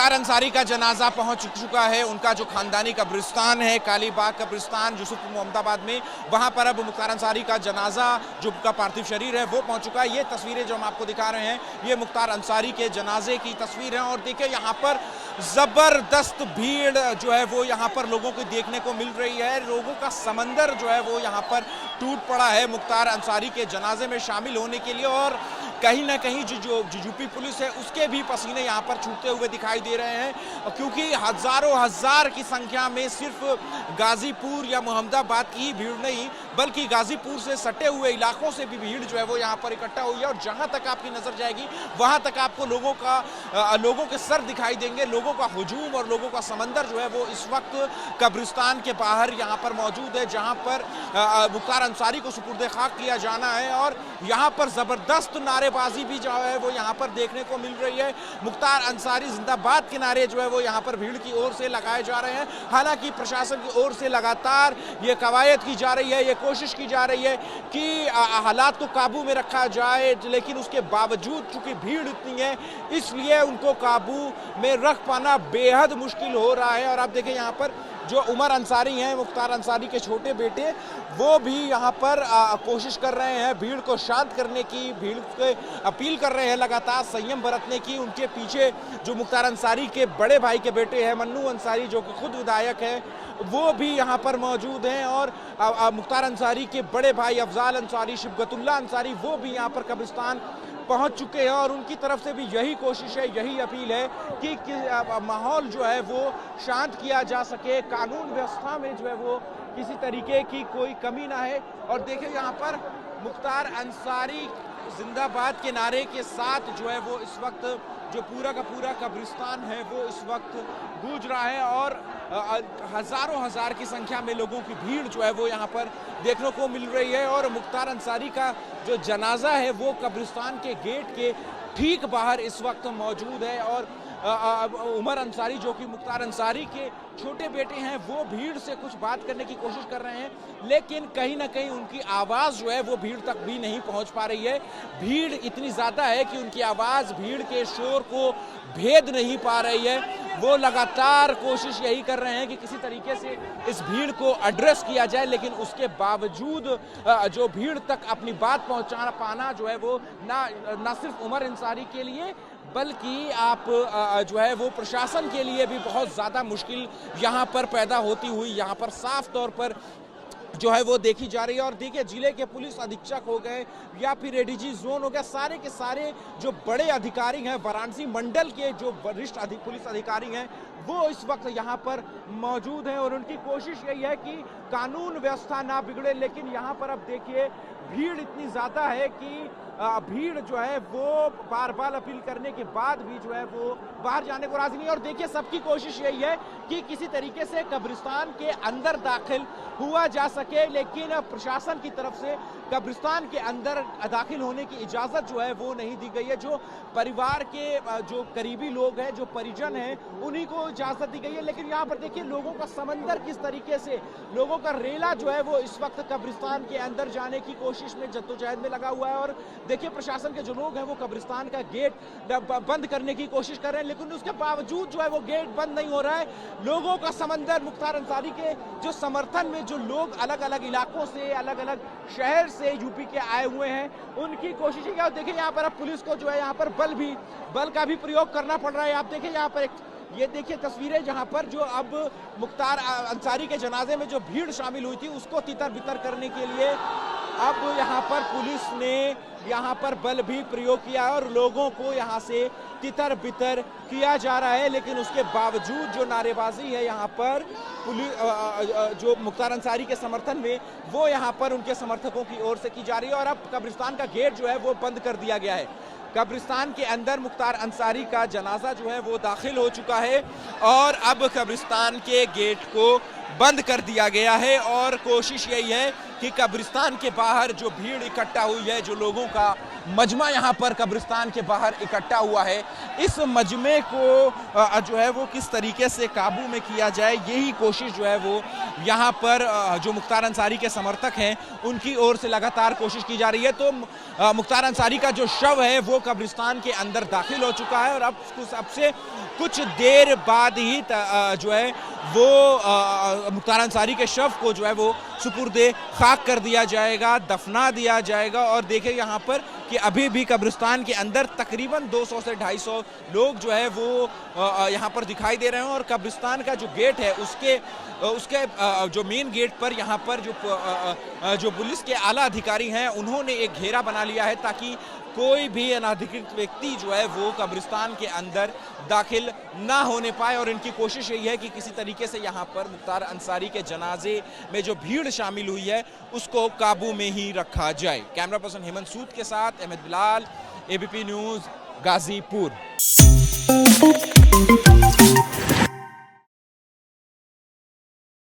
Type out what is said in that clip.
मुख्तार अंसारी का जनाजा पहुंच चुका है। उनका जो खानदानी कब्रिस्तान है कालीबाग कब्रिस्तान यूसुफपुर मोहम्मदाबाद में, वहां पर अब मुख्तार अंसारी का जनाजा जो का पार्थिव शरीर है वो पहुंच चुका है। ये तस्वीरें जो हम आपको दिखा रहे हैं ये मुख्तार अंसारी के जनाजे की तस्वीर है। और देखिए यहाँ पर जबरदस्त भीड़ जो है वो यहाँ पर लोगों को देखने को मिल रही है। लोगों का समंदर जो है वो यहाँ पर टूट पड़ा है मुख्तार अंसारी के जनाजे में शामिल होने के लिए। और कहीं ना कहीं जो यूपी पुलिस है उसके भी पसीने यहाँ पर छूटते हुए दिखाई दे रहे हैं, क्योंकि हजारों हजार की संख्या में सिर्फ गाजीपुर या मोहम्मदाबाद की भीड़ नहीं बल्कि गाजीपुर से सटे हुए इलाकों से भी भीड़ जो है वो यहाँ पर इकट्ठा हुई है। और जहाँ तक आपकी नजर जाएगी वहाँ तक आपको लोगों के सर दिखाई देंगे, लोगों का हुजूम और लोगों का समंदर जो है वो इस वक्त कब्रिस्तान के बाहर यहाँ पर मौजूद है, जहाँ पर मुख्तार अंसारी को सुपुर्द खाक किया जाना है। और यहाँ पर जबरदस्त नारेबाजी भी जो है वो यहाँ पर देखने को मिल रही है। मुख्तार अंसारी जिंदाबाद के नारे जो है वो यहाँ पर भीड़ की ओर से लगाए जा रहे हैं। हालांकि प्रशासन की ओर से लगातार ये कवायद की जा रही है, ये कोशिश की जा रही है कि हालात को काबू में रखा जाए, लेकिन उसके बावजूद चूंकि भीड़ इतनी है इसलिए उनको काबू में रख पाना बेहद मुश्किल हो रहा है। और आप देखें यहाँ पर जो उमर अंसारी हैं मुख्तार अंसारी के छोटे बेटे, वो भी यहाँ पर कोशिश कर रहे हैं भीड़ को शांत करने की, भीड़ को अपील कर रहे हैं लगातार संयम बरतने की। उनके पीछे जो मुख्तार अंसारी के बड़े भाई के बेटे हैं मन्नू अंसारी जो कि खुद विधायक हैं, वो भी यहाँ पर मौजूद हैं। और मुख्तार अंसारी के बड़े भाई अफजाल अंसारी, शिबगतुल्ला अंसारी, वो भी यहाँ पर कब्रिस्तान पहुंच चुके हैं। और उनकी तरफ से भी यही कोशिश है, यही अपील है कि माहौल जो है वो शांत किया जा सके, कानून व्यवस्था में जो है वो किसी तरीके की कोई कमी ना है। और देखिए यहाँ पर मुख्तार अंसारी जिंदाबाद के नारे के साथ जो है वो इस वक्त जो पूरा का पूरा कब्रिस्तान है वो इस वक्त गूंज रहा है। और हजारों हजार की संख्या में लोगों की भीड़ जो है वो यहाँ पर देखने को मिल रही है। और मुख्तार अंसारी का जो जनाजा है वो कब्रिस्तान के गेट के ठीक बाहर इस वक्त मौजूद है। और उमर अंसारी जो कि मुख्तार अंसारी के छोटे बेटे हैं वो भीड़ से कुछ बात करने की कोशिश कर रहे हैं, लेकिन कहीं ना कहीं उनकी आवाज़ जो है वो भीड़ तक भी नहीं पहुंच पा रही है। भीड़ इतनी ज़्यादा है कि उनकी आवाज़ भीड़ के शोर को भेद नहीं पा रही है। वो लगातार कोशिश यही कर रहे हैं कि किसी तरीके से इस भीड़ को एड्रेस किया जाए, लेकिन उसके बावजूद जो भीड़ तक अपनी बात पहुंचा पाना जो है वो ना सिर्फ उमर अंसारी के लिए बल्कि आप जो है वो प्रशासन के लिए भी बहुत ज़्यादा मुश्किल यहाँ पर पैदा होती हुई यहाँ पर साफ तौर पर जो है वो देखी जा रही है। और देखिए जिले के पुलिस अधीक्षक हो गए या फिर एडीजी जोन हो गया, सारे के सारे जो बड़े अधिकारी हैं वाराणसी मंडल के जो वरिष्ठ पुलिस अधिकारी हैं वो इस वक्त यहाँ पर मौजूद हैं। और उनकी कोशिश यही है कि कानून व्यवस्था ना बिगड़े, लेकिन यहाँ पर अब देखिए भीड़ इतनी ज़्यादा है कि भीड़ जो है वो बार बार अपील करने के बाद भी जो है वो बाहर जाने को राजी नहीं। और देखिए सबकी कोशिश यही है कि किसी तरीके से कब्रिस्तान के अंदर दाखिल हुआ जा सके, लेकिन प्रशासन की तरफ से कब्रिस्तान के अंदर दाखिल होने की इजाज़त जो है वो नहीं दी गई है। जो परिवार के जो करीबी लोग हैं, जो परिजन हैं, उन्हीं को इजाज़त दी गई है। लेकिन यहाँ पर देखिए लोगों का समंदर किस तरीके से, लोगों का रेला जो है वो इस वक्त कब्रिस्तान के अंदर जाने की कोशिश में जद्दोजहद में लगा हुआ है। और देखिए प्रशासन के जो लोग हैं वो कब्रिस्तान का गेट बंद करने की कोशिश कर रहे हैं, लेकिन उसके बावजूद जो है वो गेट बंद नहीं हो रहा है। लोगों का समंदर मुख्तार अंसारी के जो समर्थन में जो लोग अलग अलग इलाकों से, अलग अलग शहर से यूपी के आए हुए हैं, उनकी कोशिश है। और देखिए यहाँ पर अब पुलिस को जो है यहाँ पर बल का भी प्रयोग करना पड़ रहा है। आप देखिए यहाँ पर ये देखिए तस्वीरें जहां पर जो अब मुख्तार अंसारी के जनाजे में जो भीड़ शामिल हुई थी उसको तितर बितर करने के लिए अब यहाँ पर पुलिस ने यहाँ पर बल भी प्रयोग किया है और लोगों को यहाँ से तितर बितर किया जा रहा है। लेकिन उसके बावजूद जो नारेबाजी है यहाँ पर पुलिस जो मुख्तार अंसारी के समर्थन में वो यहाँ पर उनके समर्थकों की ओर से की जा रही है। और अब कब्रिस्तान का गेट जो है वो बंद कर दिया गया है। कब्रिस्तान के अंदर मुख्तार अंसारी का जनाजा जो है वो दाखिल हो चुका है और अब कब्रिस्तान के गेट को बंद कर दिया गया है। और कोशिश यही है कि कब्रिस्तान के बाहर जो भीड़ इकट्ठा हुई है, जो लोगों का मजमा यहाँ पर कब्रिस्तान के बाहर इकट्ठा हुआ है, इस मजमे को जो है वो किस तरीके से काबू में किया जाए, यही कोशिश जो है वो यहाँ पर जो मुख्तार अंसारी के समर्थक हैं उनकी ओर से लगातार कोशिश की जा रही है। तो मुख्तार अंसारी का जो शव है वो कब्रिस्तान के अंदर दाखिल हो चुका है और अब से कुछ देर बाद ही जो है वो मुख्तार अंसारी के शव को जो है वो सुपुर्दे खाक कर दिया जाएगा, दफना दिया जाएगा। और देखिए यहाँ पर कि अभी भी कब्रिस्तान के अंदर तकरीबन 200 से 250 लोग जो है वो यहाँ पर दिखाई दे रहे हैं। और कब्रिस्तान का जो गेट है उसके जो मेन गेट पर यहाँ पर जो पुलिस के आला अधिकारी हैं उन्होंने एक घेरा बना लिया है ताकि कोई भी अनाधिकृत व्यक्ति जो है वो कब्रिस्तान के अंदर दाखिल ना होने पाए। और इनकी कोशिश यही है कि किसी तरीके से यहाँ पर मुख्तार अंसारी के जनाजे में जो भीड़ शामिल हुई है उसको काबू में ही रखा जाए। कैमरा पर्सन हेमंत सूद के साथ अहमद बिलाल, एबीपी न्यूज़, गाजीपुर।